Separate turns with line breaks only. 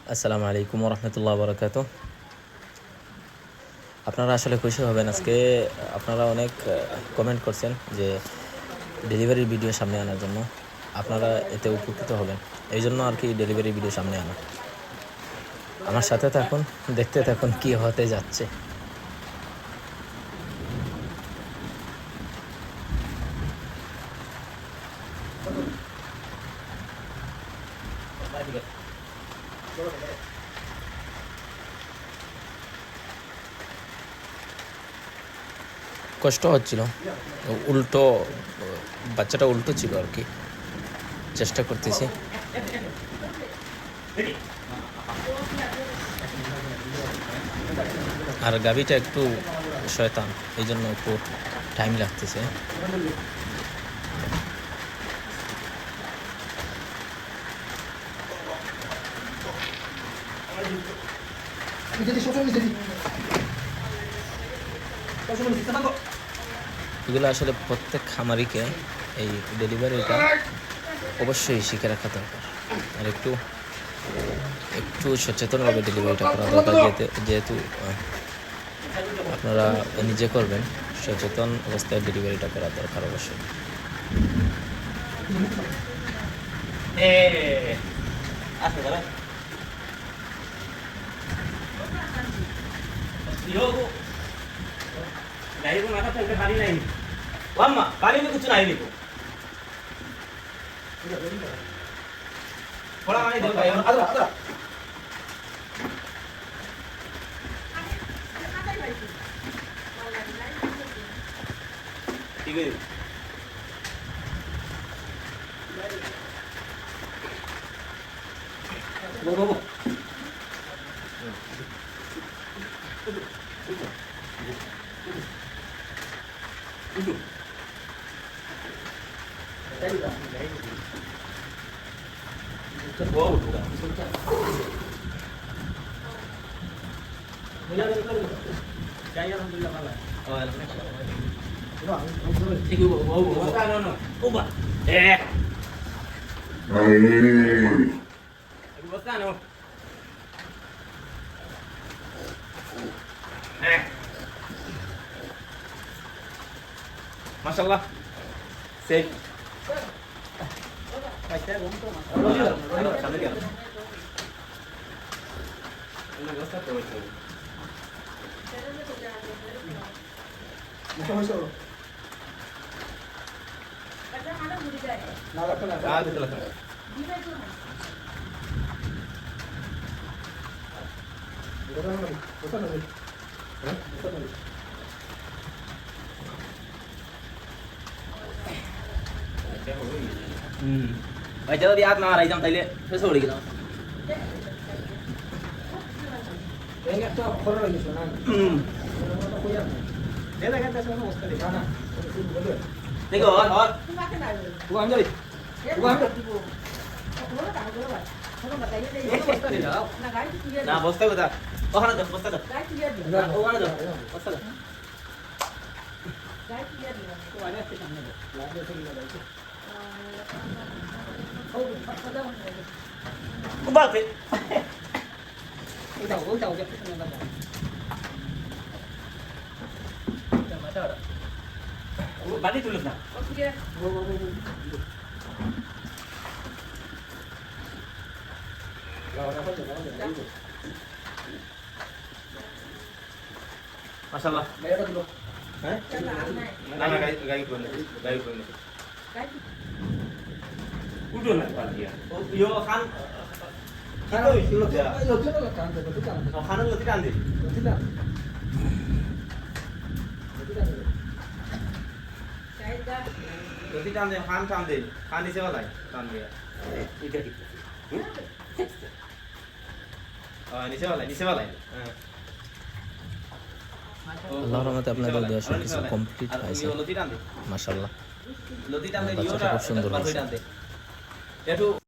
আসসালামু আলাইকুম রহমতুল্লাহ বরকাত। আপনারা আসলে খুশি হবেন আজকে। আপনারা অনেক কমেন্ট করছেন যে ডেলিভারির ভিডিও সামনে আনার জন্য। আপনারা এতে উপকৃত হবেন, এই জন্য আর কি ডেলিভারি ভিডিও সামনে আনা। আমার সাথে থাকুন, দেখতে থাকুন কি হতে যাচ্ছে। কষ্ট হচ্ছিল, উল্টো বাচ্চাটা উল্টো ছিল আর কি। চেষ্টা করতেছি। আর গাভিটা একটু শয়তান, এই জন্য একটু টাইম লাগতেছে। এগুলো আসলে প্রত্যেক খামারিকে এই ডেলিভারিটা অবশ্যই শিখে রাখা দরকার। আর একটু একটু সচেতনভাবে ডেলিভারিটা করা দরকার, যেহেতু আপনারা নিজে করবেন, সচেতন অবস্থায় ডেলিভারিটা করা দরকার অবশ্যই।
মাশাআল্লাহ সেট ভাই যদি আগ না হারাইতাম তাইলে শেষ হয়ে গেলাম। দেখো না বস্তা কোথা ওখানে দাও, বস্তা দাও ওখানে দাও, বস্তা দাও। Bate. Bate tulis na. Masalah. Hah? Nana gai ko. Udah na pala dia. Yo kan Hano ilo dia. Oh, Hano loti kan deh. Loti kan deh, Han kan deh. Han ise wala kan dia. Ida di. Oh, নিচে wala.
আল্লাহর রহমতে আপনাদের দেওয়া সব কিছু complete হয়েছে মাশাআল্লাহ।
লতি টান দে,
বাচ্চাটা খুব সুন্দর হয়েছে।